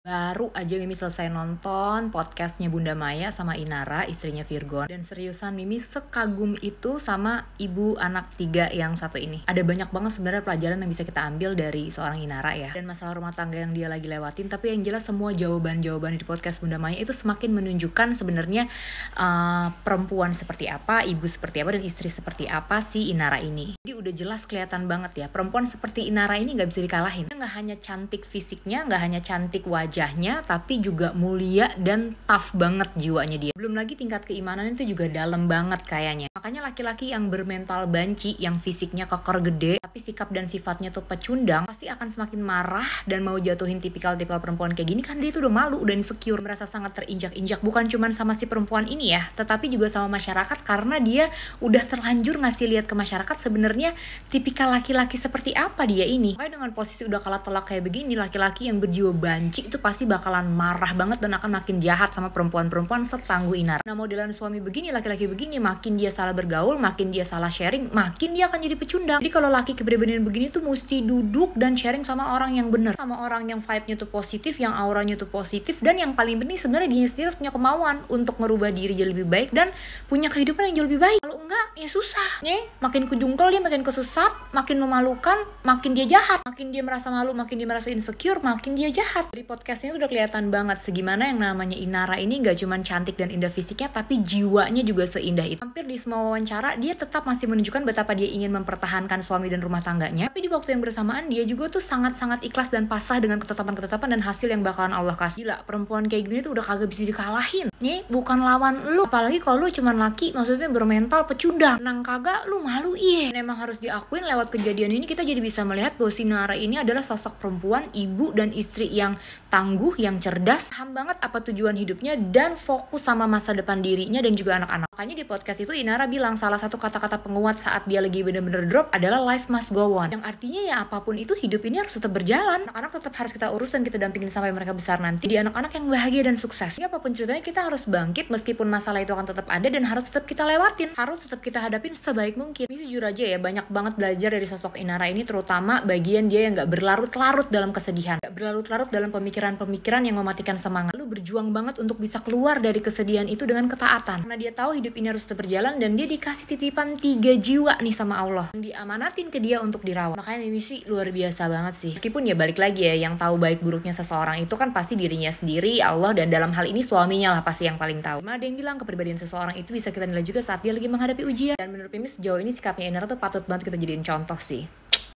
Baru aja Mimi selesai nonton podcastnya Bunda Maya sama Inara, istrinya Virgon. Dan seriusan Mimi sekagum itu sama ibu anak 3 yang satu ini. Ada banyak banget sebenarnya pelajaran yang bisa kita ambil dari seorang Inara ya. Dan masalah rumah tangga yang dia lagi lewatin. Tapi yang jelas semua jawaban-jawaban di podcast Bunda Maya itu semakin menunjukkan sebenarnya perempuan seperti apa, ibu seperti apa, dan istri seperti apa si Inara ini. Jadi udah jelas kelihatan banget ya, perempuan seperti Inara ini gak bisa dikalahin. Nggak hanya cantik fisiknya, nggak hanya cantik wajahnya, tapi juga mulia dan tough banget jiwanya dia. Belum lagi tingkat keimanan itu juga dalam banget kayaknya. Makanya laki-laki yang bermental banci, yang fisiknya keker gede, tapi sikap dan sifatnya tuh pecundang, pasti akan semakin marah dan mau jatuhin tipikal-tipikal perempuan kayak gini. Kan dia tuh udah malu, udah insecure, merasa sangat terinjak-injak. Bukan cuman sama si perempuan ini ya, tetapi juga sama masyarakat, karena dia udah terlanjur ngasih lihat ke masyarakat sebenarnya tipikal laki-laki seperti apa dia ini. Makanya dengan posisi udah kalah telak kayak begini, laki-laki yang berjiwa banci itu pasti bakalan marah banget dan akan makin jahat sama perempuan-perempuan setangguh Inara. Nah, modelan suami begini, laki-laki begini, makin dia salah bergaul, makin dia salah sharing, makin dia akan jadi pecundang. Jadi kalau laki kepribadian begini tuh mesti duduk dan sharing sama orang yang bener, sama orang yang vibe-nya tuh positif, yang auranya tuh positif, dan yang paling penting sebenarnya dia sendiri harus punya kemauan untuk merubah diri jadi lebih baik dan punya kehidupan yang jauh lebih baik. Kalau enggak, ya susah. Makin kejungkel dia, makin kesesat, makin memalukan, makin dia jahat. Makin dia merasa malu, makin dia merasa insecure, makin dia jahat. Dari podcastnya tuh udah kelihatan banget segimana yang namanya Inara ini gak cuma cantik dan indah fisiknya, tapi jiwanya juga seindah itu. Hampir di semua wawancara dia tetap masih menunjukkan betapa dia ingin mempertahankan suami dan rumah tangganya, tapi di waktu yang bersamaan dia juga tuh sangat-sangat ikhlas dan pasrah dengan ketetapan-ketetapan dan hasil yang bakalan Allah kasih. Gila, perempuan kayak gini tuh udah kagak bisa dikalahin. Bukan lawan lu, apalagi kalau lu cuman laki, maksudnya bermental pecundang. Nang kagak, lu malu iye. Memang harus diakuin, lewat kejadian ini kita jadi bisa melihat bahwa si Inara ini adalah sosok perempuan, ibu dan istri yang tangguh, yang cerdas, paham banget apa tujuan hidupnya, dan fokus sama masa depan dirinya dan juga anak-anak. Makanya di podcast itu Inara bilang salah satu kata-kata penguat saat dia lagi bener-bener drop adalah life must go on. Yang artinya ya apapun itu hidup ini harus tetap berjalan. Anak-anak tetap harus kita urus dan kita dampingin sampai mereka besar nanti. Jadi anak-anak yang bahagia dan sukses. Jadi apapun ceritanya kita harus bangkit meskipun masalah itu akan tetap ada dan harus tetap kita lewatin. Harus tetap kita hadapin sebaik mungkin. Ini jujur aja ya, banyak banget belajar dari sosok Inara ini, terutama bagian dia yang gak berlarut-larut dalam kesedihan. Gak berlarut-larut dalam pemikiran-pemikiran yang mematikan semangat. Lu berjuang banget untuk bisa keluar dari kesedihan itu dengan ketaatan. Karena dia tahu hidup ini harus tetap berjalan dan dia dikasih titipan 3 jiwa nih sama Allah. Yang diamanatin ke dia untuk dirawat. Makanya Mimi sih luar biasa banget sih. Meskipun ya balik lagi ya, yang tahu baik buruknya seseorang itu kan pasti dirinya sendiri, Allah, dan dalam hal ini suaminya lah pasti yang paling tahu. Ada yang bilang kepribadian seseorang itu bisa kita nilai juga saat dia lagi menghadapi ujian. Dan menurut Mimi sejauh ini sikapnya Inara tuh patut banget kita jadiin contoh sih.